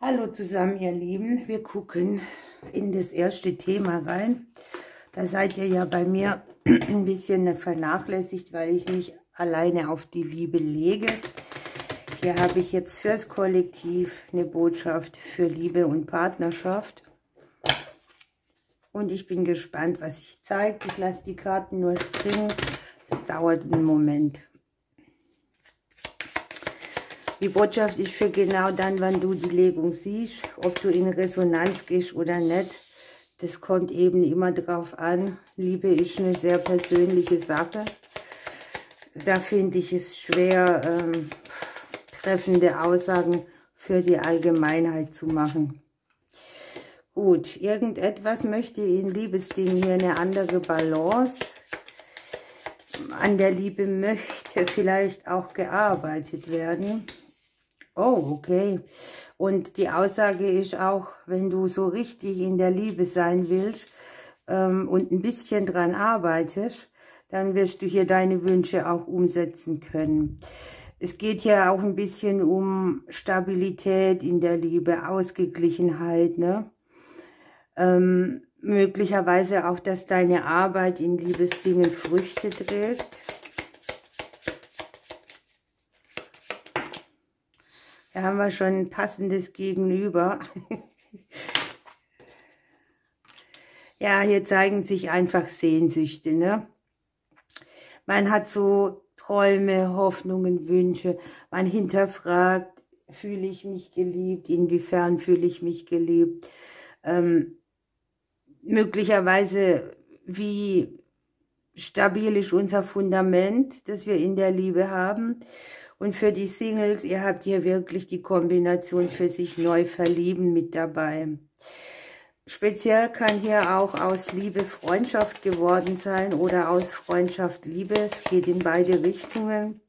Hallo zusammen, ihr Lieben. Wir gucken in das erste Thema rein. Da seid ihr ja bei mir ein bisschen vernachlässigt, weil ich nicht alleine auf die Liebe lege. Hier habe ich jetzt fürs Kollektiv eine Botschaft für Liebe und Partnerschaft. Und ich bin gespannt, was sich zeigt. Ich lasse die Karten nur springen. Es dauert einen Moment. Die Botschaft ist für genau dann, wann du die Legung siehst, ob du in Resonanz gehst oder nicht. Das kommt eben immer drauf an. Liebe ist eine sehr persönliche Sache. Da finde ich es schwer, treffende Aussagen für die Allgemeinheit zu machen. Gut, irgendetwas möchte in Liebesdingen hier eine andere Balance. An der Liebe möchte vielleicht auch gearbeitet werden. Oh, okay. Und die Aussage ist auch, wenn du so richtig in der Liebe sein willst und ein bisschen dran arbeitest, dann wirst du hier deine Wünsche auch umsetzen können. Es geht hier auch ein bisschen um Stabilität in der Liebe, Ausgeglichenheit, ne? Möglicherweise auch, dass deine Arbeit in Liebesdingen Früchte trägt. Da haben wir schon ein passendes Gegenüber. Ja, hier zeigen sich einfach Sehnsüchte, ne? Man hat so Träume, Hoffnungen, Wünsche. Man hinterfragt, fühle ich mich geliebt? Inwiefern fühle ich mich geliebt? Möglicherweise, wie stabil ist unser Fundament, das wir in der Liebe haben. Und für die Singles, ihr habt hier wirklich die Kombination für sich neu verlieben mit dabei. Speziell kann hier auch aus Liebe Freundschaft geworden sein oder aus Freundschaft Liebe. Es geht in beide Richtungen.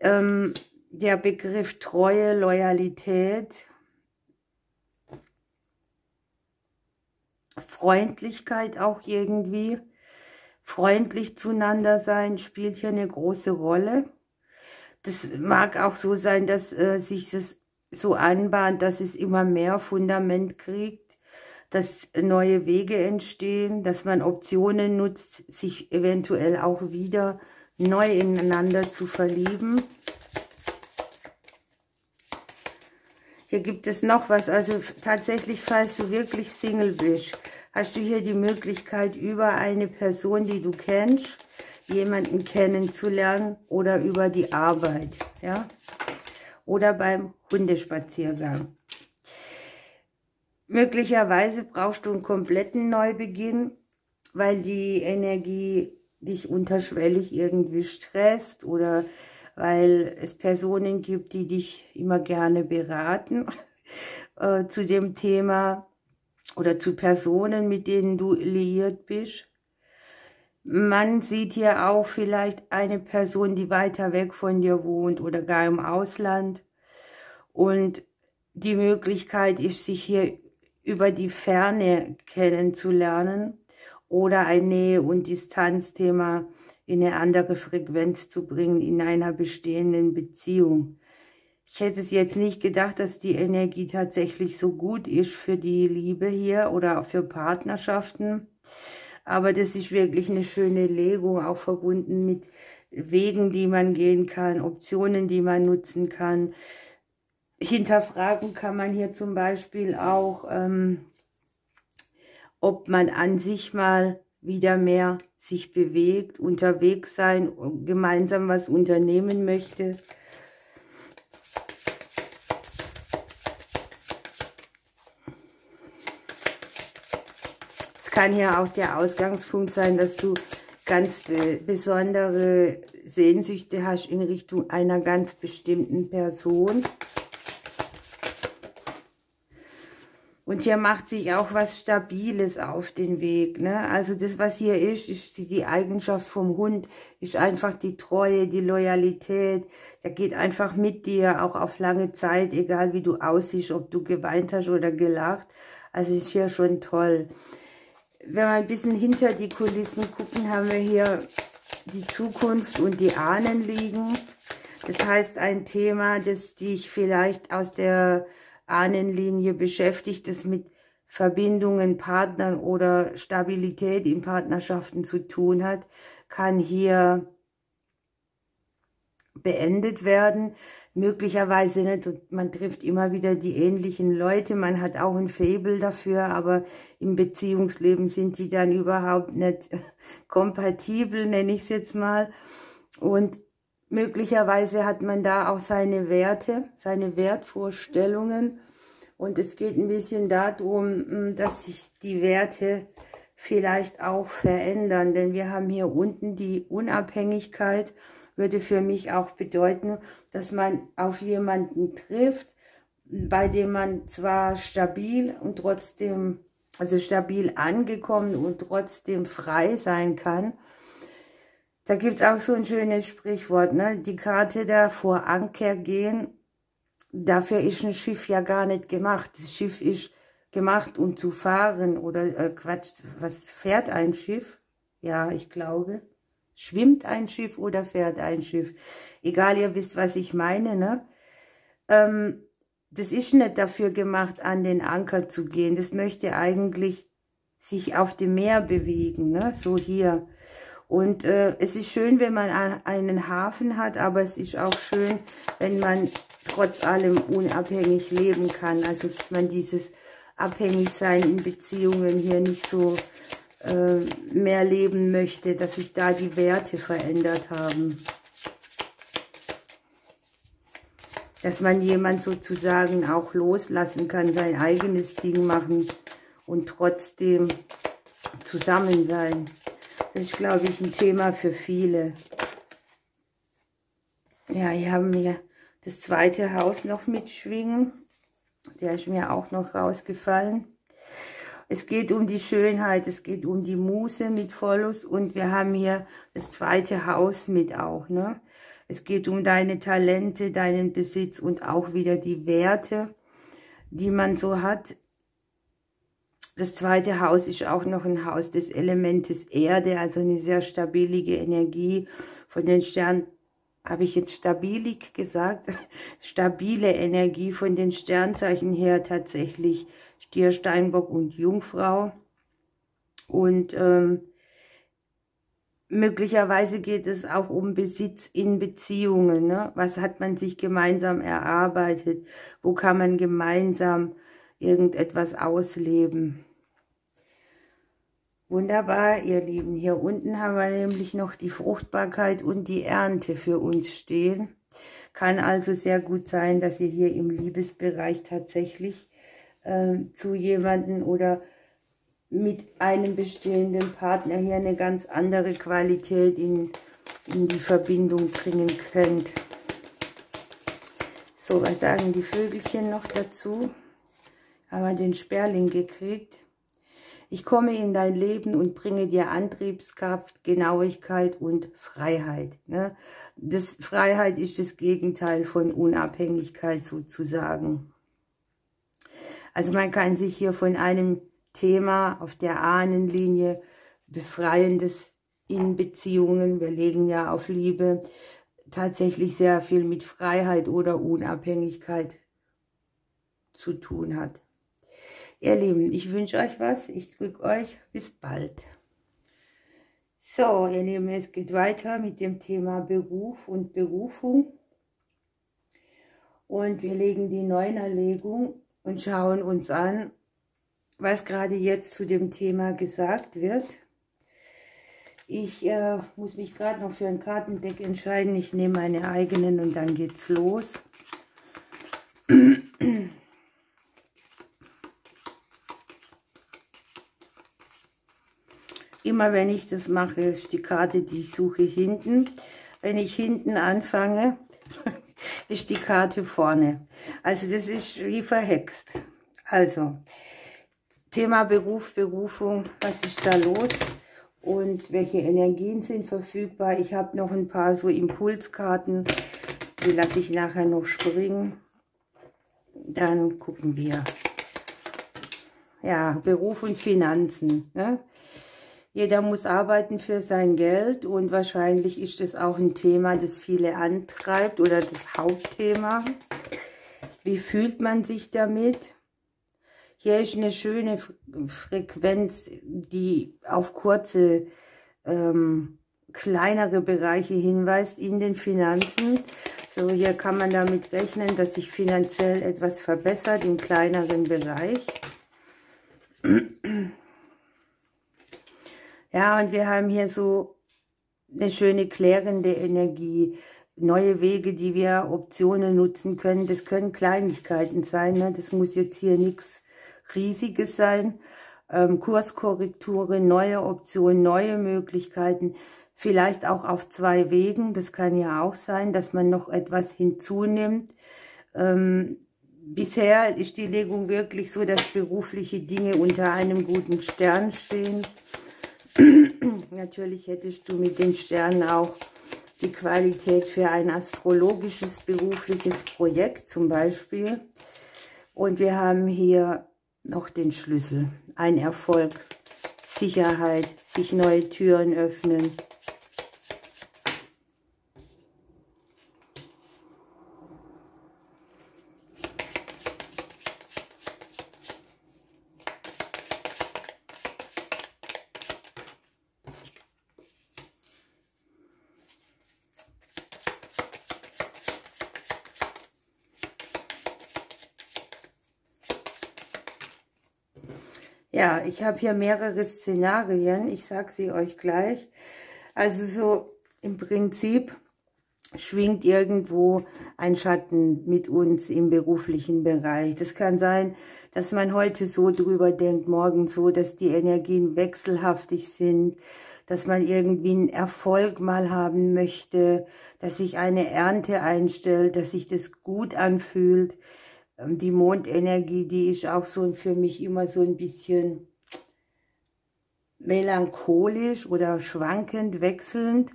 Der Begriff Treue, Loyalität, Freundlichkeit auch irgendwie. Freundlich zueinander sein spielt hier eine große Rolle. Das mag auch so sein, dass sich das so anbahnt, dass es immer mehr Fundament kriegt, dass neue Wege entstehen, dass man Optionen nutzt, sich eventuell auch wieder neu ineinander zu verlieben. Hier gibt es noch was, also tatsächlich, falls du wirklich Single bist, hast du hier die Möglichkeit, über eine Person, die du kennst, jemanden kennenzulernen oder über die Arbeit, ja, oder beim Hundespaziergang. Möglicherweise brauchst du einen kompletten Neubeginn, weil die Energie dich unterschwellig irgendwie stresst oder weil es Personen gibt, die dich immer gerne beraten zu dem Thema oder zu Personen, mit denen du liiert bist. Man sieht hier auch vielleicht eine Person, die weiter weg von dir wohnt oder gar im Ausland. Und die Möglichkeit ist, sich hier über die Ferne kennenzulernen oder ein Nähe- und Distanzthema in eine andere Frequenz zu bringen in einer bestehenden Beziehung. Ich hätte es jetzt nicht gedacht, dass die Energie tatsächlich so gut ist für die Liebe hier oder auch für Partnerschaften. Aber das ist wirklich eine schöne Legung, auch verbunden mit Wegen, die man gehen kann, Optionen, die man nutzen kann. Hinterfragen kann man hier zum Beispiel auch, ob man an sich mal wieder mehr sich bewegt, unterwegs sein, gemeinsam was unternehmen möchte. Kann hier auch der Ausgangspunkt sein, dass du ganz besondere Sehnsüchte hast in Richtung einer ganz bestimmten Person. Und hier macht sich auch was Stabiles auf den Weg, ne? Also das, was hier ist die Eigenschaft vom Hund, ist einfach die Treue, die Loyalität. Der geht einfach mit dir, auch auf lange Zeit, egal wie du aussiehst, ob du geweint hast oder gelacht. Also ist hier schon toll. Wenn wir ein bisschen hinter die Kulissen gucken, haben wir hier die Zukunft und die Ahnen liegen. Das heißt, ein Thema, das dich vielleicht aus Ahnenlinie beschäftigt, das mit Verbindungen, Partnern oder Stabilität in Partnerschaften zu tun hat, kann hier beendet werden. Möglicherweise nicht, man trifft immer wieder die ähnlichen Leute, man hat auch ein Faible dafür, aber im Beziehungsleben sind die dann überhaupt nicht kompatibel, nenne ich es jetzt mal. Und möglicherweise hat man da auch seine Werte, seine Wertvorstellungen. Und es geht ein bisschen darum, dass sich die Werte vielleicht auch verändern. Denn wir haben hier unten die Unabhängigkeit, würde für mich auch bedeuten, dass man auf jemanden trifft, bei dem man zwar stabil und trotzdem, also stabil angekommen und trotzdem frei sein kann. Da gibt es auch so ein schönes Sprichwort, ne? Die Karte da vor Anker gehen, dafür ist ein Schiff ja gar nicht gemacht. Das Schiff ist gemacht, um zu fahren. Oder Quatsch, was fährt ein Schiff? Ja, ich glaube. Schwimmt ein Schiff oder fährt ein Schiff? Egal, ihr wisst, was ich meine, ne? Das ist nicht dafür gemacht, an den Anker zu gehen. Das möchte eigentlich sich auf dem Meer bewegen, ne? So hier. Und es ist schön, wenn man einen Hafen hat, aber es ist auch schön, wenn man trotz allem unabhängig leben kann. Also, dass man dieses Abhängigsein in Beziehungen hier nicht so mehr leben möchte, dass sich da die Werte verändert haben. Dass man jemand sozusagen auch loslassen kann, sein eigenes Ding machen und trotzdem zusammen sein. Das ist, glaube ich, ein Thema für viele. Ja, hier haben wir das zweite Haus noch mitschwingen. Der ist mir auch noch rausgefallen. Es geht um die Schönheit, es geht um die Muse mit Vollus und wir haben hier das zweite Haus mit auch, ne? Es geht um deine Talente, deinen Besitz und auch wieder die Werte, die man so hat. Das zweite Haus ist auch noch ein Haus des Elementes Erde, also eine sehr stabilige Energie. Von den Sternen, habe ich jetzt stabilig gesagt? Stabile Energie von den Sternzeichen her tatsächlich Stier, Steinbock und Jungfrau. Und möglicherweise geht es auch um Besitz in Beziehungen, ne? Was hat man sich gemeinsam erarbeitet? Wo kann man gemeinsam irgendetwas ausleben? Wunderbar, ihr Lieben. Hier unten haben wir nämlich noch die Fruchtbarkeit und die Ernte für uns stehen. Kann also sehr gut sein, dass ihr hier im Liebesbereich tatsächlich zu jemandem oder mit einem bestehenden Partner hier eine ganz andere Qualität in die Verbindung bringen könnt. So, was sagen die Vögelchen noch dazu? Haben wir den Sperling gekriegt. Ich komme in dein Leben und bringe dir Antriebskraft, Genauigkeit und Freiheit. Ne? Freiheit ist das Gegenteil von Unabhängigkeit sozusagen. Also man kann sich hier von einem Thema auf der Ahnenlinie Befreiendes in Beziehungen, wir legen ja auf Liebe, tatsächlich sehr viel mit Freiheit oder Unabhängigkeit zu tun hat. Ihr Lieben, ich wünsche euch was, ich drücke euch, bis bald. So, ihr Lieben, es geht weiter mit dem Thema Beruf und Berufung. Und wir legen die Neunerlegung und schauen uns an, was gerade jetzt zu dem Thema gesagt wird. Ich muss mich gerade noch für ein Kartendeck entscheiden. Ich nehme meine eigenen und dann geht's los. Immer wenn ich das mache, ist die Karte, die ich suche, hinten. Wenn ich hinten anfange, ist die Karte vorne. Also das ist wie verhext. Also, Thema Beruf, Berufung, was ist da los und welche Energien sind verfügbar? Ich habe noch ein paar so Impulskarten, die lasse ich nachher noch springen. Dann gucken wir. Ja, Beruf und Finanzen, ne? Jeder muss arbeiten für sein Geld und wahrscheinlich ist das auch ein Thema, das viele antreibt oder das Hauptthema. Wie fühlt man sich damit? Hier ist eine schöne Frequenz, die auf kurze, kleinere Bereiche hinweist in den Finanzen. So, hier kann man damit rechnen, dass sich finanziell etwas verbessert im kleineren Bereich. Ja, und wir haben hier so eine schöne klärende Energie, neue Wege, die wir Optionen nutzen können. Das können Kleinigkeiten sein, ne? Das muss jetzt hier nichts Riesiges sein. Kurskorrekturen, neue Optionen, neue Möglichkeiten, vielleicht auch auf 2 Wegen. Das kann ja auch sein, dass man noch etwas hinzunimmt. Bisher ist die Legung wirklich so, dass berufliche Dinge unter einem guten Stern stehen. Natürlich hättest du mit den Sternen auch die Qualität für ein astrologisches berufliches Projekt zum Beispiel. Und wir haben hier noch den Schlüssel, ein Erfolg, Sicherheit, sich neue Türen öffnen. Ja, ich habe hier mehrere Szenarien, ich sage sie euch gleich. Also so im Prinzip schwingt irgendwo ein Schatten mit uns im beruflichen Bereich. Das kann sein, dass man heute so drüber denkt, morgen so, dass die Energien wechselhaftig sind, dass man irgendwie einen Erfolg mal haben möchte, dass sich eine Ernte einstellt, dass sich das gut anfühlt. Die Mondenergie, die ist auch so für mich immer so ein bisschen melancholisch oder schwankend, wechselnd.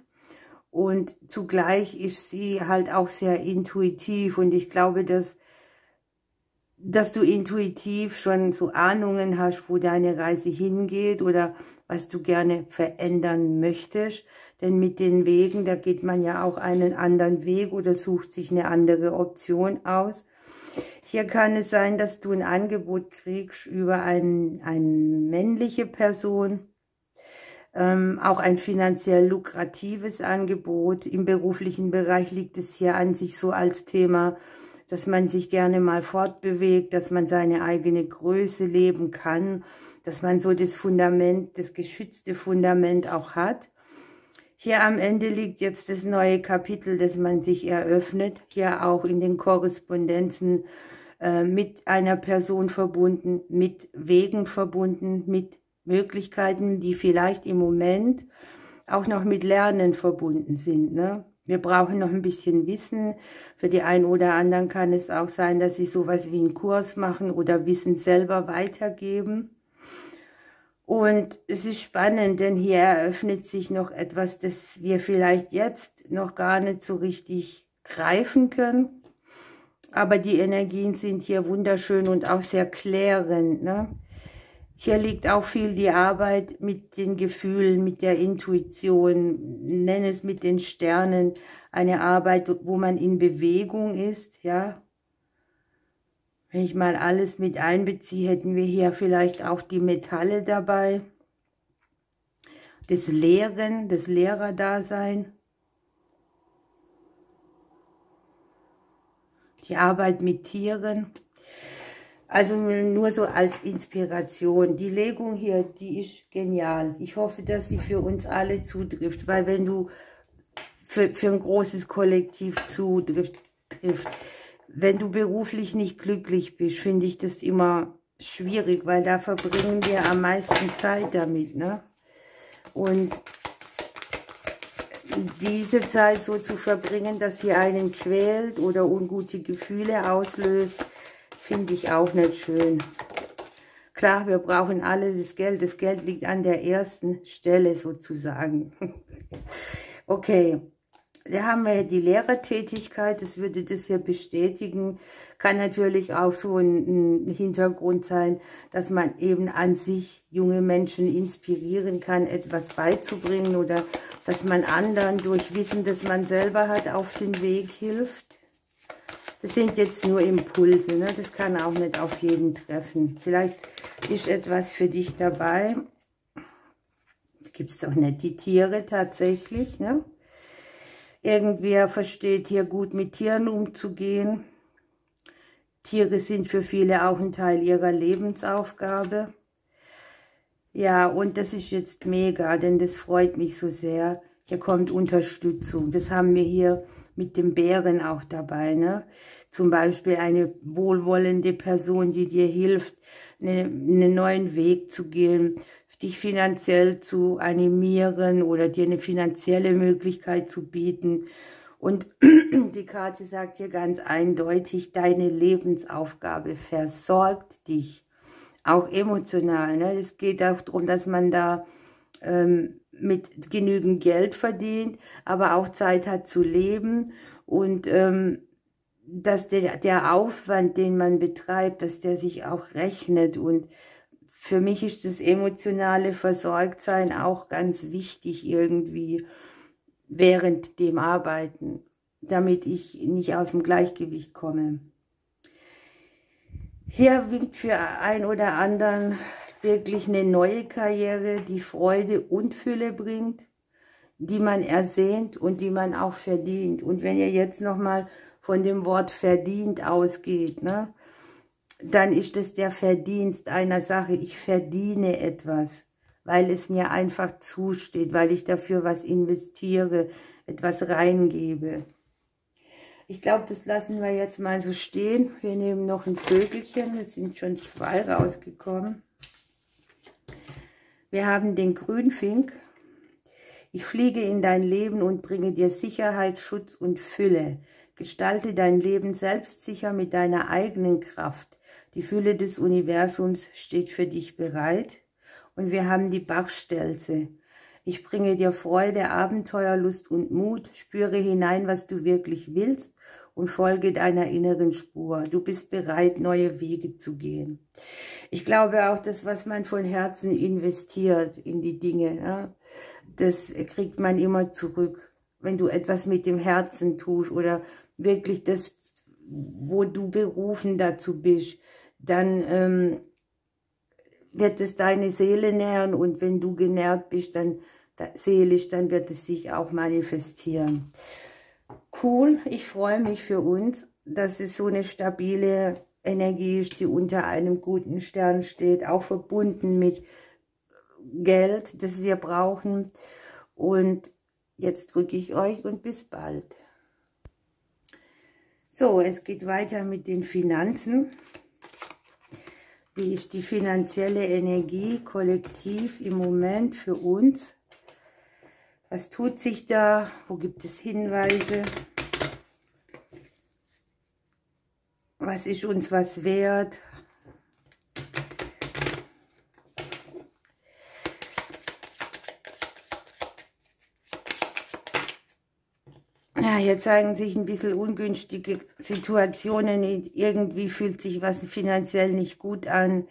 Und zugleich ist sie halt auch sehr intuitiv. Und ich glaube, dass du intuitiv schon so Ahnungen hast, wo deine Reise hingeht oder was du gerne verändern möchtest. Denn mit den Wegen, da geht man ja auch einen anderen Weg oder sucht sich eine andere Option aus. Hier kann es sein, dass du ein Angebot kriegst über eine männliche Person, auch ein finanziell lukratives Angebot. Im beruflichen Bereich liegt es hier an sich so als Thema, dass man sich gerne mal fortbewegt, dass man seine eigene Größe leben kann, dass man so das Fundament, das geschützte Fundament auch hat. Hier am Ende liegt jetzt das neue Kapitel, das man sich eröffnet, hier auch in den Korrespondenzen mit einer Person verbunden, mit Wegen verbunden, mit Möglichkeiten, die vielleicht im Moment auch noch mit Lernen verbunden sind, ne? Wir brauchen noch ein bisschen Wissen. Für die einen oder anderen kann es auch sein, dass sie sowas wie einen Kurs machen oder Wissen selber weitergeben. Und es ist spannend, denn hier eröffnet sich noch etwas, das wir vielleicht jetzt noch gar nicht so richtig greifen können. Aber die Energien sind hier wunderschön und auch sehr klärend, ne? Hier liegt auch viel die Arbeit mit den Gefühlen, mit der Intuition, nenne es mit den Sternen, eine Arbeit, wo man in Bewegung ist, ja. Wenn ich mal alles mit einbeziehe, hätten wir hier vielleicht auch die Metalle dabei, das Lehren, das Lehrerdasein, die Arbeit mit Tieren. Also nur so als Inspiration. Die Legung hier, die ist genial. Ich hoffe, dass sie für uns alle zutrifft, weil wenn du für ein großes Kollektiv zutrifft, wenn du beruflich nicht glücklich bist, finde ich das immer schwierig, weil da verbringen wir am meisten Zeit damit, ne? Und diese Zeit so zu verbringen, dass sie einen quält oder ungute Gefühle auslöst, finde ich auch nicht schön. Klar, wir brauchen alle das Geld. Das Geld liegt an der ersten Stelle sozusagen. Okay, da haben wir die Lehrertätigkeit, das würde das hier bestätigen. Kann natürlich auch so ein Hintergrund sein, dass man eben an sich junge Menschen inspirieren kann, etwas beizubringen oder dass man anderen durch Wissen, das man selber hat, auf den Weg hilft. Das sind jetzt nur Impulse, ne? Das kann auch nicht auf jeden treffen. Vielleicht ist etwas für dich dabei. Gibt es doch nicht die Tiere tatsächlich, ne? Irgendwer versteht hier gut mit Tieren umzugehen. Tiere sind für viele auch ein Teil ihrer Lebensaufgabe. Ja, und das ist jetzt mega, denn das freut mich so sehr. Hier kommt Unterstützung. Das haben wir hier mit dem Bären auch dabei, ne? Zum Beispiel eine wohlwollende Person, die dir hilft, einen neuen Weg zu gehen, dich finanziell zu animieren oder dir eine finanzielle Möglichkeit zu bieten. Und die Karte sagt hier ganz eindeutig, deine Lebensaufgabe versorgt dich. Auch emotional, ne? Es geht auch darum, dass man da mit genügend Geld verdient, aber auch Zeit hat zu leben und dass der Aufwand, den man betreibt, dass der sich auch rechnet. Und für mich ist das emotionale Versorgtsein auch ganz wichtig irgendwie während dem Arbeiten, damit ich nicht aus dem Gleichgewicht komme. Hier winkt für einen oder anderen wirklich eine neue Karriere, die Freude und Fülle bringt, die man ersehnt und die man auch verdient. Und wenn ihr jetzt nochmal von dem Wort verdient ausgeht, ne, dann ist es der Verdienst einer Sache. Ich verdiene etwas, weil es mir einfach zusteht, weil ich dafür was investiere, etwas reingebe. Ich glaube, das lassen wir jetzt mal so stehen. Wir nehmen noch ein Vögelchen. Es sind schon 2 rausgekommen. Wir haben den Grünfink. Ich fliege in dein Leben und bringe dir Sicherheit, Schutz und Fülle. Gestalte dein Leben selbstsicher mit deiner eigenen Kraft. Die Fülle des Universums steht für dich bereit. Und wir haben die Bachstelze. Ich bringe dir Freude, Abenteuer, Lust und Mut. Spüre hinein, was du wirklich willst und folge deiner inneren Spur. Du bist bereit, neue Wege zu gehen. Ich glaube auch, das, was man von Herzen investiert in die Dinge, ne, das kriegt man immer zurück. Wenn du etwas mit dem Herzen tust oder wirklich das, wo du berufen dazu bist, dann wird es deine Seele nähren, und wenn du genährt bist, dann seelisch, dann wird es sich auch manifestieren. Cool, ich freue mich für uns, dass es so eine stabile Energie ist, die unter einem guten Stern steht, auch verbunden mit Geld, das wir brauchen. Und jetzt drücke ich euch und bis bald. So, es geht weiter mit den Finanzen. Wie ist die finanzielle Energie kollektiv im Moment für uns? Was tut sich da? Wo gibt es Hinweise? Was ist uns was wert? Ja, hier zeigen sich ein bisschen ungünstige Situationen. Irgendwie fühlt sich was finanziell nicht gut an.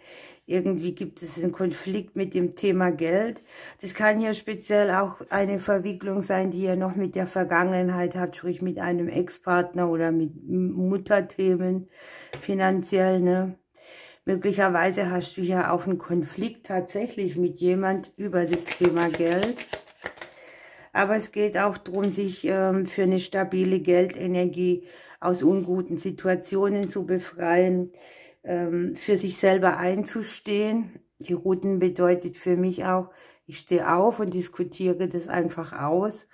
Irgendwie gibt es einen Konflikt mit dem Thema Geld. Das kann hier speziell auch eine Verwicklung sein, die ihr noch mit der Vergangenheit habt, sprich mit einem Ex-Partner oder mit Mutterthemen finanziell, ne? Möglicherweise hast du ja auch einen Konflikt tatsächlich mit jemand über das Thema Geld. Aber es geht auch darum, sich für eine stabile Geldenergie aus unguten Situationen zu befreien, für sich selber einzustehen. Die Routen bedeutet für mich auch, ich stehe auf und diskutiere das einfach aus.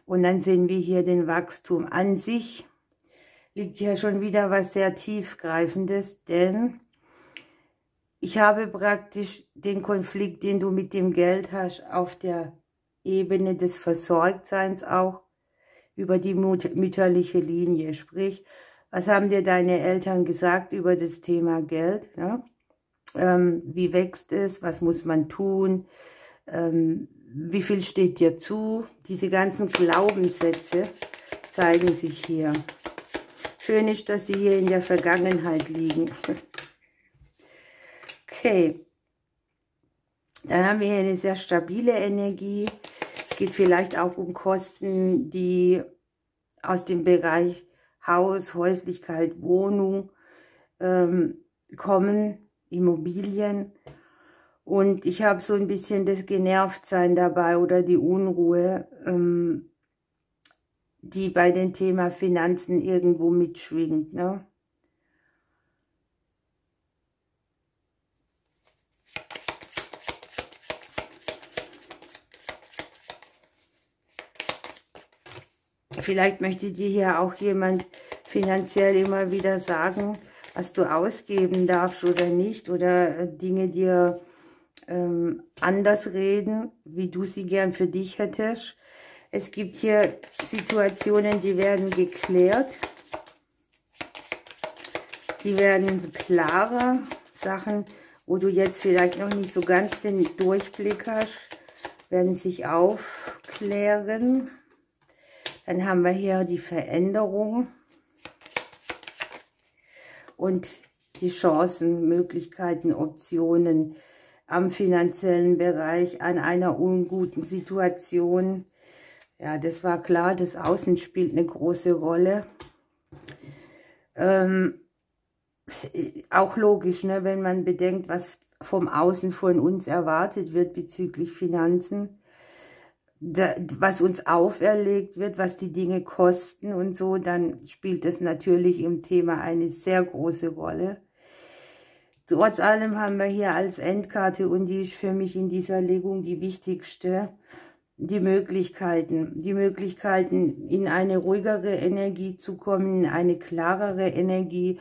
Und dann sehen wir hier den Wachstum an sich. Liegt hier schon wieder was sehr tiefgreifendes, denn ich habe praktisch den Konflikt, den du mit dem Geld hast, auf der Ebene des Versorgtseins auch über die mütterliche Linie. Sprich, was haben dir deine Eltern gesagt über das Thema Geld? Ja? Wie wächst es? Was muss man tun? Wie viel steht dir zu? Diese ganzen Glaubenssätze zeigen sich hier. Schön ist, dass sie hier in der Vergangenheit liegen. Okay. Dann haben wir hier eine sehr stabile Energie. Es geht vielleicht auch um Kosten, die aus dem Bereich Haus, Häuslichkeit, Wohnung kommen, Immobilien. Und ich habe so ein bisschen das Genervtsein dabei oder die Unruhe, die bei dem Thema Finanzen irgendwo mitschwingt, ne? Vielleicht möchte dir hier auch jemand finanziell immer wieder sagen, was du ausgeben darfst oder nicht, oder Dinge dir anders reden, wie du sie gern für dich hättest. Es gibt hier Situationen, die werden geklärt, die werden klarer, Sachen, wo du jetzt vielleicht noch nicht so ganz den Durchblick hast, werden sich aufklären. Dann haben wir hier die Veränderung und die Chancen, Möglichkeiten, Optionen am finanziellen Bereich, an einer unguten Situation. Ja, das war klar, das Außen spielt eine große Rolle. Auch logisch, ne, wenn man bedenkt, was vom Außen von uns erwartet wird bezüglich Finanzen. Was uns auferlegt wird, was die Dinge kosten und so, dann spielt das natürlich im Thema eine sehr große Rolle. Trotz allem haben wir hier als Endkarte, und die ist für mich in dieser Legung die wichtigste, die Möglichkeiten in eine ruhigere Energie zu kommen, in eine klarere Energie.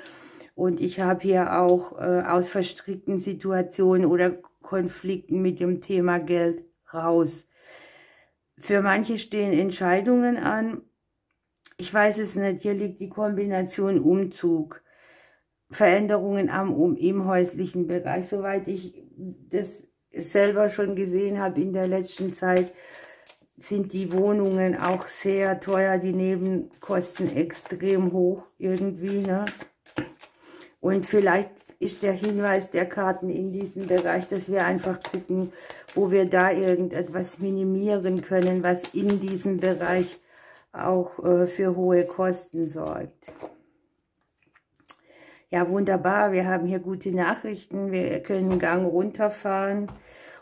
Und ich habe hier auch aus verstrickten Situationen oder Konflikten mit dem Thema Geld raus. Für manche stehen Entscheidungen an. Ich weiß es nicht, hier liegt die Kombination Umzug, Veränderungen im häuslichen Bereich. Soweit ich das selber schon gesehen habe in der letzten Zeit, sind die Wohnungen auch sehr teuer, die Nebenkosten extrem hoch irgendwie, ne? Und vielleicht ist der Hinweis der Karten in diesem Bereich, dass wir einfach gucken, wo wir da irgendetwas minimieren können, was in diesem Bereich auch für hohe Kosten sorgt. Ja, wunderbar, wir haben hier gute Nachrichten, wir können einen Gang runterfahren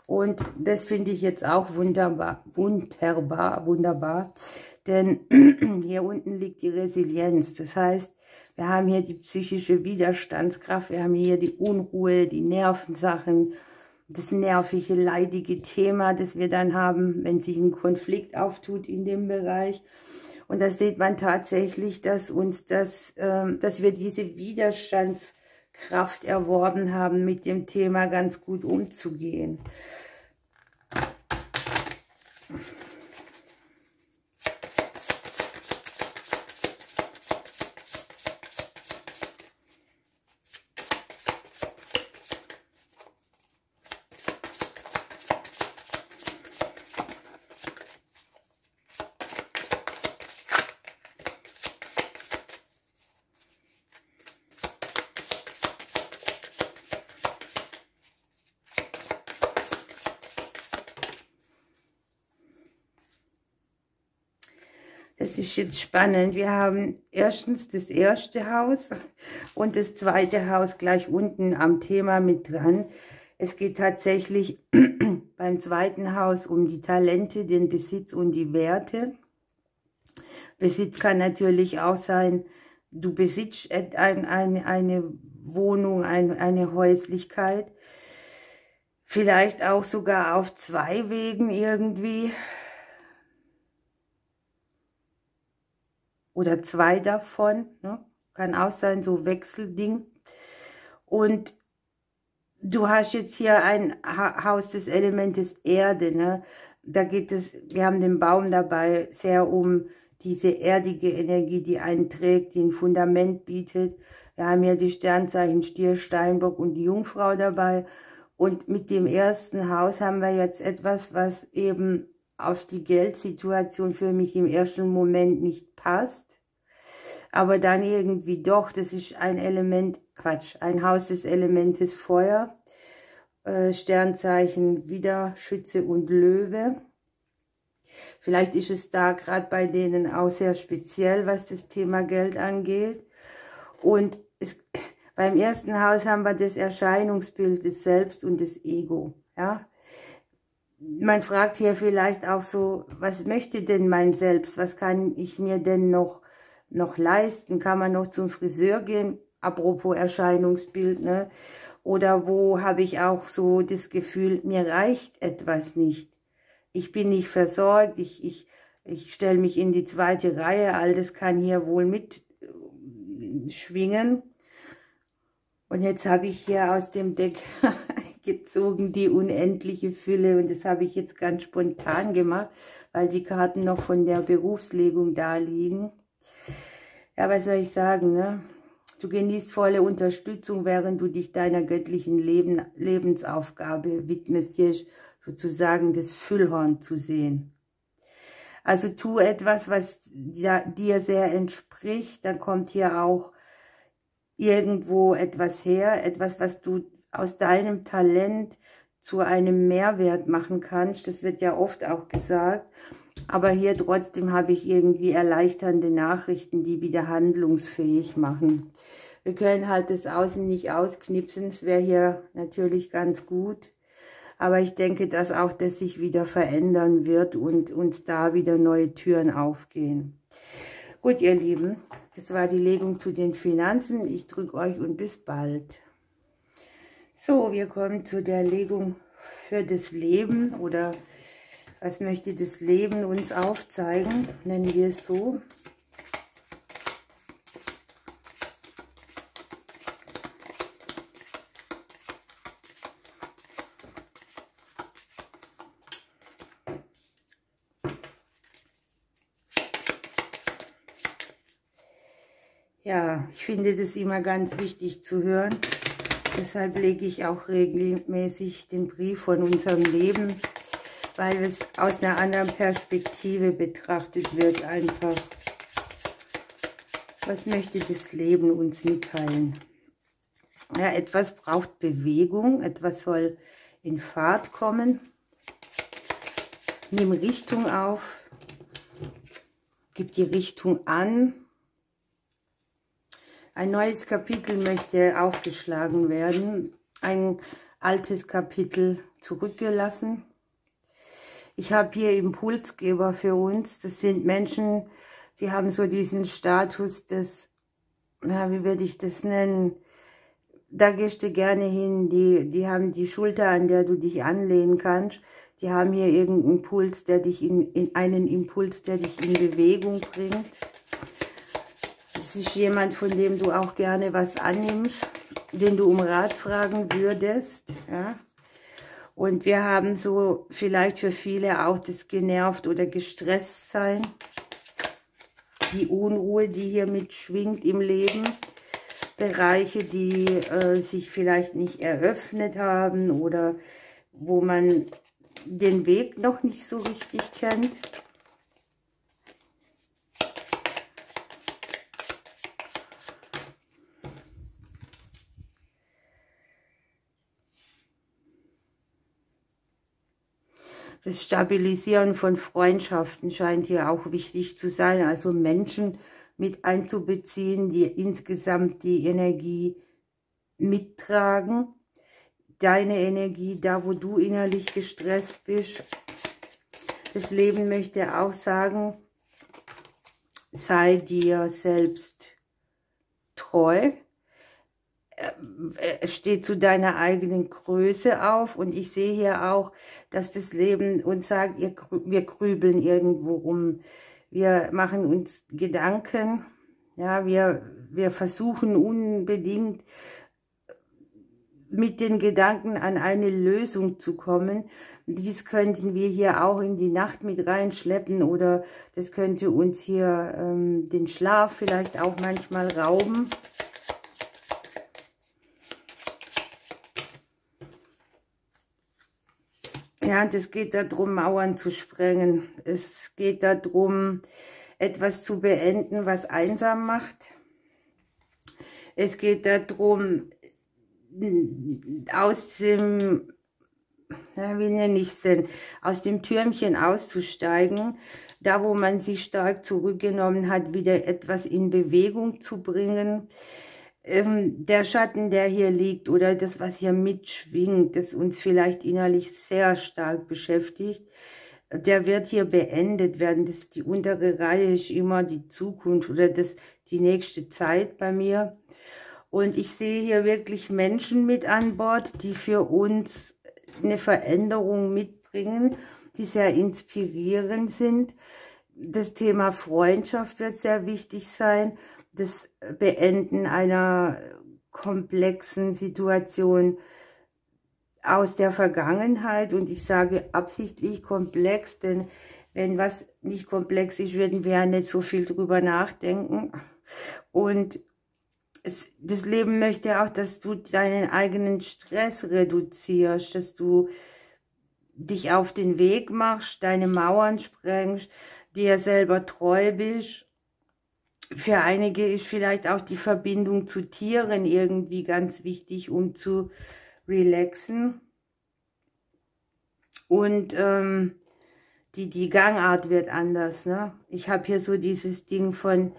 und das finde ich jetzt auch wunderbar, denn hier unten liegt die Resilienz, das heißt, wir haben hier die psychische Widerstandskraft, wir haben hier die Unruhe, die Nervensachen, das nervige, leidige Thema, das wir dann haben, wenn sich ein Konflikt auftut in dem Bereich. Und da sieht man tatsächlich, dass wir diese Widerstandskraft erworben haben, mit dem Thema ganz gut umzugehen. Das ist jetzt spannend. Wir haben erstens das erste Haus und das zweite Haus gleich unten am Thema mit dran. Es geht tatsächlich beim zweiten Haus um die Talente, den Besitz und die Werte. Besitz kann natürlich auch sein, du besitzt eine Wohnung, eine Häuslichkeit. Vielleicht auch sogar auf 2 Wegen irgendwie. Oder 2 davon, ne? Kann auch sein, so Wechselding. Und du hast jetzt hier ein Haus des Elementes Erde, ne? Da geht es, wir haben den Baum dabei, sehr um diese erdige Energie, die einen trägt, die ein Fundament bietet. Wir haben hier die Sternzeichen Stier, Steinbock und die Jungfrau dabei. Und mit dem ersten Haus haben wir jetzt etwas, was eben auf die Geldsituation für mich im ersten Moment nicht passt, aber dann irgendwie doch. Das ist ein Element, ein Haus des Elementes Feuer, Sternzeichen Widder, Schütze und Löwe. Vielleicht ist es da gerade bei denen auch sehr speziell, was das Thema Geld angeht. Und beim ersten Haus haben wir das Erscheinungsbild des Selbst und des Ego. Ja? Man fragt hier vielleicht auch so, was möchte denn mein Selbst? Was kann ich mir denn noch leisten? Kann man noch zum Friseur gehen? Apropos Erscheinungsbild, ne? Oder wo habe ich auch so das Gefühl, mir reicht etwas nicht. Ich bin nicht versorgt, ich stelle mich in die zweite Reihe, all das kann hier wohl mitschwingen. Und jetzt habe ich hier aus dem Deck gezogen die unendliche Fülle und das habe ich jetzt ganz spontan gemacht, weil die Karten noch von der Berufslegung da liegen. Ja, was soll ich sagen, ne? Du genießt volle Unterstützung, während du dich deiner göttlichen Lebensaufgabe widmest. Hier ist sozusagen das Füllhorn zu sehen. Also tu etwas, was dir sehr entspricht, dann kommt hier auch irgendwo etwas her, etwas, was du aus deinem Talent zu einem Mehrwert machen kannst. Das wird ja oft auch gesagt. Aber hier trotzdem habe ich irgendwie erleichternde Nachrichten, die wieder handlungsfähig machen. Wir können halt das Außen nicht ausknipsen, es wäre hier natürlich ganz gut. Aber ich denke, dass auch das sich wieder verändern wird und uns da wieder neue Türen aufgehen. Gut, ihr Lieben, das war die Legung zu den Finanzen. Ich drücke euch und bis bald. So, wir kommen zu der Legung für das Leben oder was möchte das Leben uns aufzeigen, nennen wir es so. Ja, ich finde das immer ganz wichtig zu hören. Deshalb lege ich auch regelmäßig den Brief von unserem Leben, weil es aus einer anderen Perspektive betrachtet wird einfach. Was möchte das Leben uns mitteilen? Ja, etwas braucht Bewegung, etwas soll in Fahrt kommen. Nimm Richtung auf, gib die Richtung an. Ein neues Kapitel möchte aufgeschlagen werden, ein altes Kapitel zurückgelassen. Ich habe hier Impulsgeber für uns. Das sind Menschen, die haben so diesen Status des, ja, wie würde ich das nennen? Da gehst du gerne hin. Die haben die Schulter, an der du dich anlehnen kannst. Die haben hier irgendeinen Impuls, der dich in einen Impuls, der dich in Bewegung bringt. Das ist jemand, von dem du auch gerne was annimmst, den du um Rat fragen würdest, ja. Und wir haben so vielleicht für viele auch das genervt oder gestresst sein, die Unruhe, die hier mitschwingt im Leben, Bereiche, die sich vielleicht nicht eröffnet haben oder wo man den Weg noch nicht so richtig kennt. Das Stabilisieren von Freundschaften scheint hier auch wichtig zu sein, also Menschen mit einzubeziehen, die insgesamt die Energie mittragen. Deine Energie, da wo du innerlich gestresst bist. Das Leben möchte auch sagen, sei dir selbst treu. Steht zu deiner eigenen Größe auf und ich sehe hier auch, dass das Leben uns sagt, wir grübeln irgendwo rum, wir machen uns Gedanken, ja, wir versuchen unbedingt mit den Gedanken an eine Lösung zu kommen. Dies könnten wir hier auch in die Nacht mit reinschleppen oder das könnte uns hier den Schlaf vielleicht auch manchmal rauben. Ja, und es geht darum, Mauern zu sprengen. Es geht darum, etwas zu beenden, was einsam macht. Es geht darum, aus dem ja, wie nenne ich es denn, aus dem Türmchen auszusteigen, da wo man sich stark zurückgenommen hat, wieder etwas in Bewegung zu bringen. Der Schatten, der hier liegt oder das, was hier mitschwingt, das uns vielleicht innerlich sehr stark beschäftigt, der wird hier beendet werden. Die untere Reihe ist immer die Zukunft oder die nächste Zeit bei mir. Und ich sehe hier wirklich Menschen mit an Bord, die für uns eine Veränderung mitbringen, die sehr inspirierend sind. Das Thema Freundschaft wird sehr wichtig sein. Das Beenden einer komplexen Situation aus der Vergangenheit. Und ich sage absichtlich komplex, denn wenn was nicht komplex ist, würden wir ja nicht so viel drüber nachdenken. Und das Leben möchte auch, dass du deinen eigenen Stress reduzierst, dass du dich auf den Weg machst, deine Mauern sprengst, dir selber treu bist. Für einige ist vielleicht auch die Verbindung zu Tieren irgendwie ganz wichtig, um zu relaxen. Und die Gangart wird anders, ne? Ich habe hier so dieses Ding von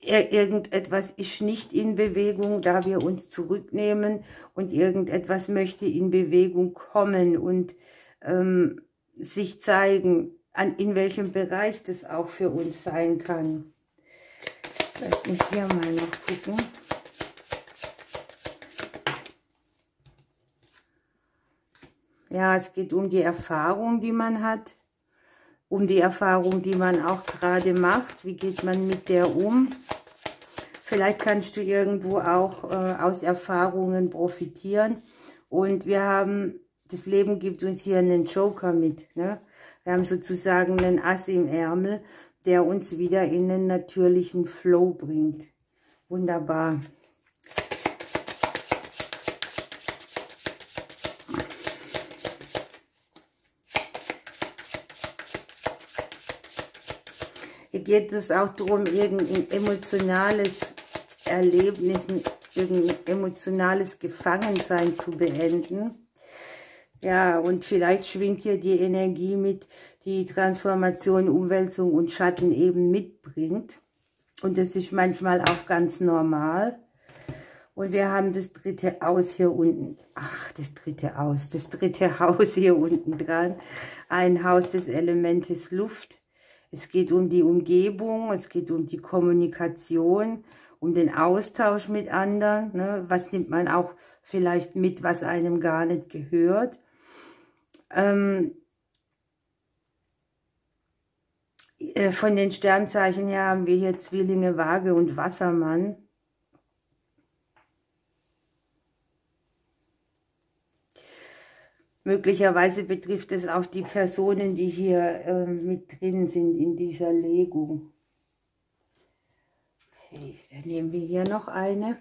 irgendetwas ist nicht in Bewegung, da wir uns zurücknehmen, und irgendetwas möchte in Bewegung kommen und sich zeigen, in welchem Bereich das auch für uns sein kann. Lass mich hier mal noch gucken. Ja, es geht um die Erfahrung, die man hat, um die Erfahrung, die man auch gerade macht. Wie geht man mit der um? Vielleicht kannst du irgendwo auch aus Erfahrungen profitieren. Und wir haben, das Leben gibt uns hier einen Joker mit, ne? Wir haben sozusagen einen Ass im Ärmel, der uns wieder in einen natürlichen Flow bringt. Wunderbar. Hier geht es auch darum, irgendein emotionales Erlebnis, irgendein emotionales Gefangensein zu beenden. Ja, und vielleicht schwingt hier die Energie mit, die Transformation, Umwälzung und Schatten eben mitbringt. Und das ist manchmal auch ganz normal. Und wir haben das dritte Haus hier unten. Ach, das dritte Haus hier unten dran. Ein Haus des Elementes Luft. Es geht um die Umgebung, es geht um die Kommunikation, um den Austausch mit anderen. Ne? Was nimmt man auch vielleicht mit, was einem gar nicht gehört? Von den Sternzeichen her haben wir hier Zwillinge, Waage und Wassermann. Möglicherweise betrifft es auch die Personen, die hier mit drin sind in dieser Legung. Okay, dann nehmen wir hier noch eine.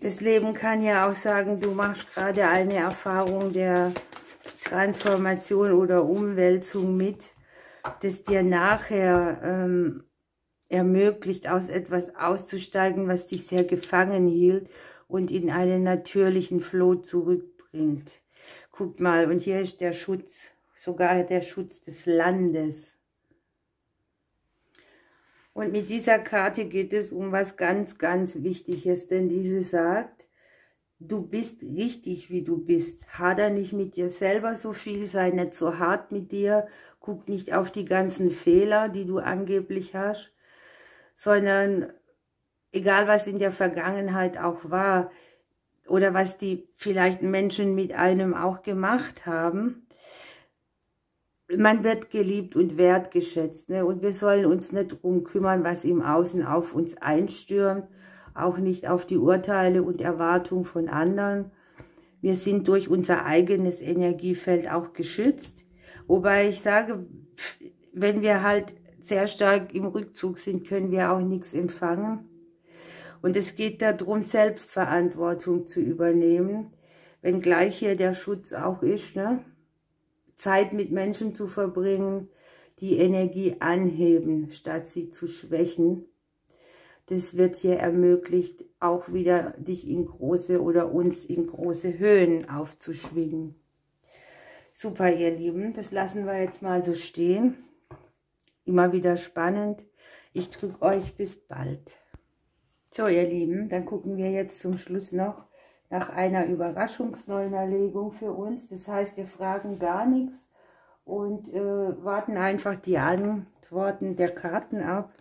Das Leben kann ja auch sagen, du machst gerade eine Erfahrung der Transformation oder Umwälzung mit, das dir nachher ermöglicht, aus etwas auszusteigen, was dich sehr gefangen hielt und in einen natürlichen Flow zurückbringt. Guckt mal, und hier ist der Schutz, sogar der Schutz des Landes. Und mit dieser Karte geht es um was ganz, ganz Wichtiges, denn diese sagt, du bist richtig, wie du bist. Hader nicht mit dir selber so viel, sei nicht so hart mit dir, guck nicht auf die ganzen Fehler, die du angeblich hast, sondern egal, was in der Vergangenheit auch war oder was die vielleicht Menschen mit einem auch gemacht haben, man wird geliebt und wertgeschätzt, ne? Und wir sollen uns nicht darum kümmern, was im Außen auf uns einstürmt, auch nicht auf die Urteile und Erwartungen von anderen. Wir sind durch unser eigenes Energiefeld auch geschützt. Wobei ich sage, wenn wir halt sehr stark im Rückzug sind, können wir auch nichts empfangen. Und es geht darum, Selbstverantwortung zu übernehmen, wenngleich hier der Schutz auch ist, ne? Zeit mit Menschen zu verbringen, die Energie anheben, statt sie zu schwächen. das wird hier ermöglicht, auch wieder dich in große oder uns in große Höhen aufzuschwingen. Super, ihr Lieben, das lassen wir jetzt mal so stehen. Immer wieder spannend. Ich drücke euch bis bald. So, ihr Lieben, dann gucken wir jetzt zum Schluss noch nach einer Überraschungsneunerlegung für uns. Das heißt, wir fragen gar nichts und warten einfach die Antworten der Karten ab.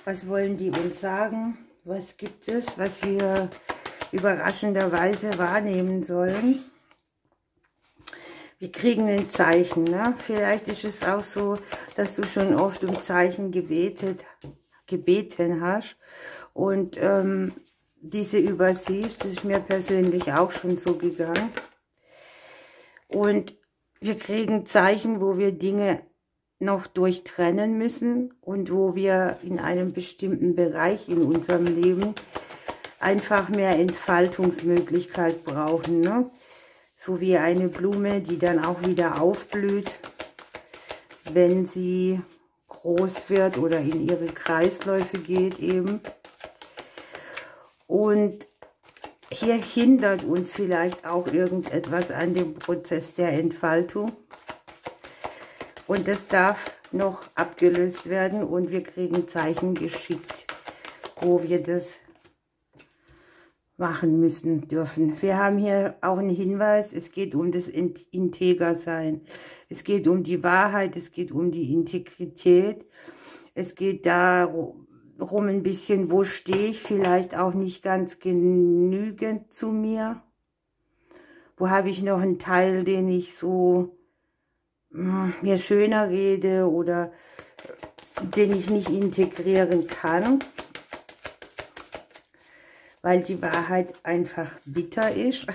Was wollen die uns sagen? Was gibt es, was wir überraschenderweise wahrnehmen sollen? Wir kriegen ein Zeichen, ne? Vielleicht ist es auch so, dass du schon oft um Zeichen gebeten hast und diese übersiehst. Das ist mir persönlich auch schon so gegangen. Und wir kriegen Zeichen, wo wir Dinge noch durchtrennen müssen und wo wir in einem bestimmten Bereich in unserem Leben einfach mehr Entfaltungsmöglichkeit brauchen, ne? So wie eine Blume, die dann auch wieder aufblüht, wenn sie groß wird oder in ihre Kreisläufe geht eben. Und hier hindert uns vielleicht auch irgendetwas an dem Prozess der Entfaltung. Und das darf noch abgelöst werden und wir kriegen Zeichen geschickt, wo wir das machen müssen dürfen. Wir haben hier auch einen Hinweis, es geht um das Integersein. Es geht um die Wahrheit, es geht um die Integrität. Es geht darum ein bisschen, wo stehe ich vielleicht auch nicht ganz genügend zu mir. Wo habe ich noch einen Teil, den ich so mir schöner rede oder den ich nicht integrieren kann, weil die Wahrheit einfach bitter ist,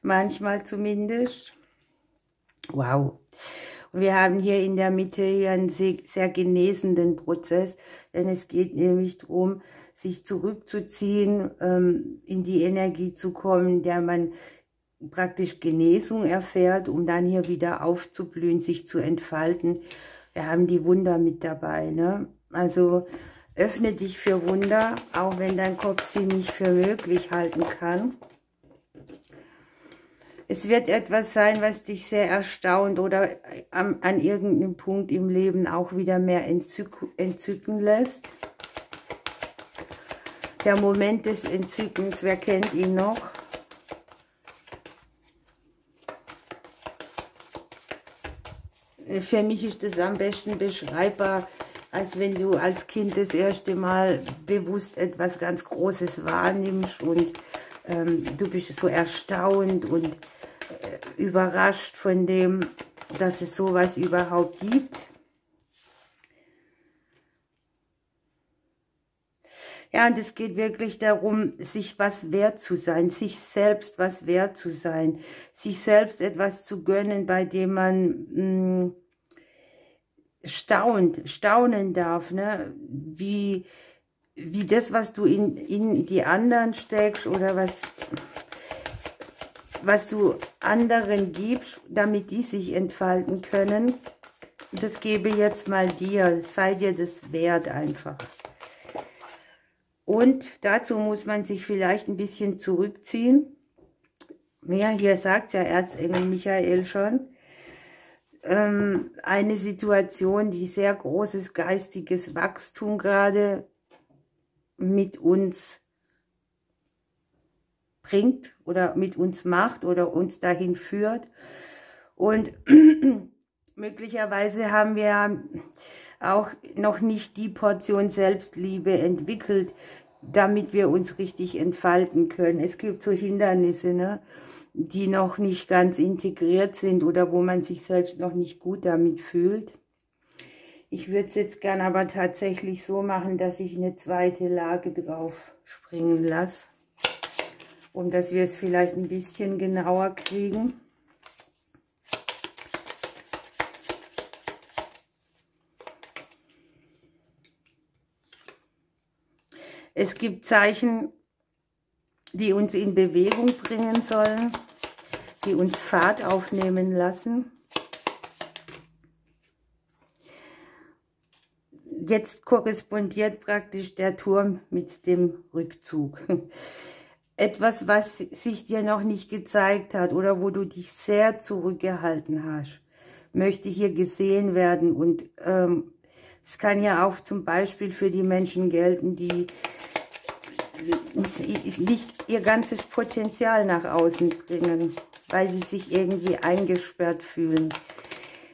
manchmal zumindest. Wow. Und wir haben hier in der Mitte hier einen sehr genesenden Prozess, denn es geht nämlich darum, sich zurückzuziehen, in die Energie zu kommen, der man praktisch Genesung erfährt, um dann hier wieder aufzublühen, sich zu entfalten. Wir haben die Wunder mit dabei, ne? Also öffne dich für Wunder, auch wenn dein Kopf sie nicht für möglich halten kann. Es wird etwas sein, was dich sehr erstaunt oder an irgendeinem Punkt im Leben auch wieder mehr entzücken lässt. Der Moment des Entzückens, wer kennt ihn noch? Für mich ist das am besten beschreibbar, als wenn du als Kind das erste Mal bewusst etwas ganz Großes wahrnimmst und du bist so erstaunt und überrascht von dem, dass es sowas überhaupt gibt. Ja, und es geht wirklich darum, sich was wert zu sein, sich selbst was wert zu sein, sich selbst etwas zu gönnen, bei dem man staunen darf, ne? Wie das, was du in die anderen steckst oder was du anderen gibst, damit die sich entfalten können, das gebe jetzt mal dir, sei dir das wert einfach. Und dazu muss man sich vielleicht ein bisschen zurückziehen. Ja, hier sagt ja Erzengel Michael schon, eine Situation, die sehr großes geistiges Wachstum gerade mit uns bringt oder mit uns macht oder uns dahin führt. Und möglicherweise haben wir auch noch nicht die Portion Selbstliebe entwickelt, damit wir uns richtig entfalten können. Es gibt so Hindernisse, ne, die noch nicht ganz integriert sind oder wo man sich selbst noch nicht gut damit fühlt. Ich würde es jetzt gern aber tatsächlich so machen, dass ich eine zweite Lage drauf springen lasse, um dass wir es vielleicht ein bisschen genauer kriegen. Es gibt Zeichen, die uns in Bewegung bringen sollen, die uns Fahrt aufnehmen lassen. jetzt korrespondiert praktisch der Turm mit dem Rückzug. Etwas, was sich dir noch nicht gezeigt hat oder wo du dich sehr zurückgehalten hast, möchte hier gesehen werden. Und es kann ja auch zum Beispiel für die Menschen gelten, die nicht ihr ganzes Potenzial nach außen bringen, weil sie sich irgendwie eingesperrt fühlen.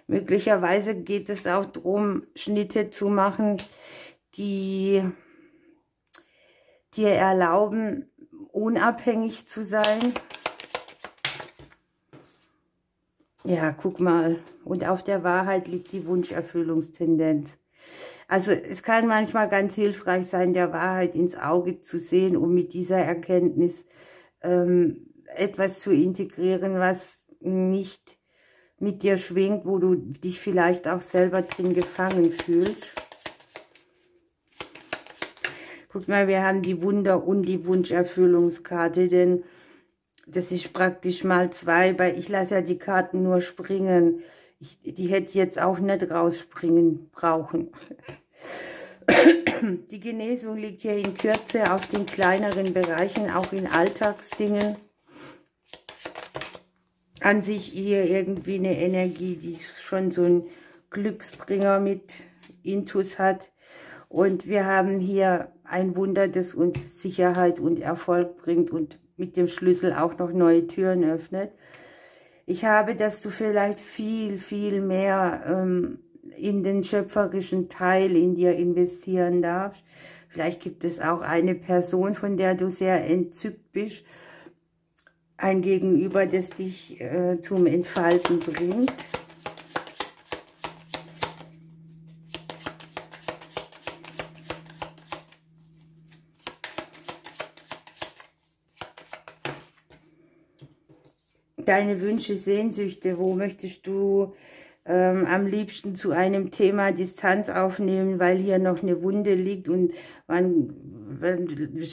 Möglicherweise geht es auch darum, Schnitte zu machen, die dir erlauben, unabhängig zu sein. Ja, guck mal. Und auf der Wahrheit liegt die Wunscherfüllungstendenz. Also es kann manchmal ganz hilfreich sein, der Wahrheit ins Auge zu sehen, um mit dieser Erkenntnis etwas zu integrieren, was nicht mit dir schwingt, wo du dich vielleicht auch selber drin gefangen fühlst. Guck mal, wir haben die Wunder- und die Wunscherfüllungskarte, denn das ist praktisch mal 2, weil ich lasse ja die Karten nur springen. Die hätte jetzt auch nicht rausspringen brauchen. Die Genesung liegt hier in Kürze auf den kleineren Bereichen, auch in Alltagsdingen. An sich hier irgendwie eine Energie, die schon so ein Glücksbringer mit Intus hat. Und wir haben hier ein Wunder, das uns Sicherheit und Erfolg bringt und mit dem Schlüssel auch noch neue Türen öffnet. Ich habe, dass du vielleicht viel, viel mehr in den schöpferischen Teil in dir investieren darfst. Vielleicht gibt es auch eine Person, von der du sehr entzückt bist. Ein Gegenüber, das dich zum Entfalten bringt. Deine Wünsche, Sehnsüchte, wo möchtest du am liebsten zu einem Thema Distanz aufnehmen, weil hier noch eine Wunde liegt und man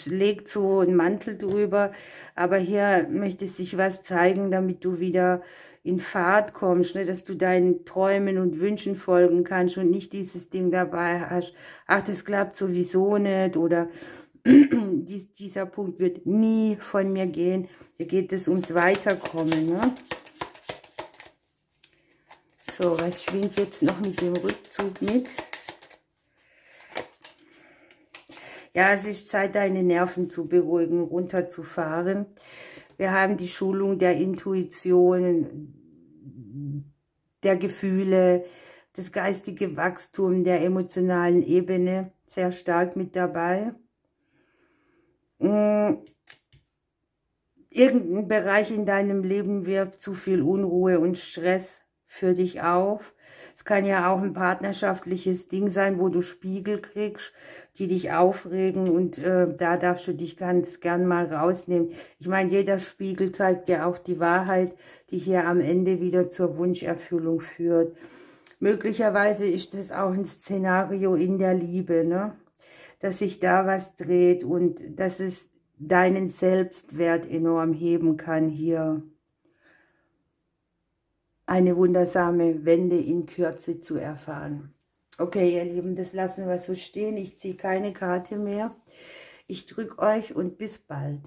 legt so einen Mantel drüber, aber hier möchte sich was zeigen, damit du wieder in Fahrt kommst, ne, dass du deinen Träumen und Wünschen folgen kannst und nicht dieses Ding dabei hast, ach, das klappt sowieso nicht oder dieser Punkt wird nie von mir gehen. Hier geht es ums Weiterkommen, ne? So, was schwingt jetzt noch mit dem Rückzug mit? Ja, es ist Zeit, deine Nerven zu beruhigen, runterzufahren. Wir haben die Schulung der Intuition, der Gefühle, das geistige Wachstum der emotionalen Ebene sehr stark mit dabei. Irgendein Bereich in deinem Leben wirft zu viel Unruhe und Stress für dich auf. Es kann ja auch ein partnerschaftliches Ding sein, wo du Spiegel kriegst, die dich aufregen und da darfst du dich ganz gern mal rausnehmen. Ich meine, jeder Spiegel zeigt ja auch die Wahrheit, die hier am Ende wieder zur Wunscherfüllung führt. Möglicherweise ist das auch ein Szenario in der Liebe, ne? Dass sich da was dreht und dass es deinen Selbstwert enorm heben kann hier. Eine wundersame Wende in Kürze zu erfahren. Okay, ihr Lieben, das lassen wir so stehen. Ich ziehe keine Karte mehr. Ich drücke euch und bis bald.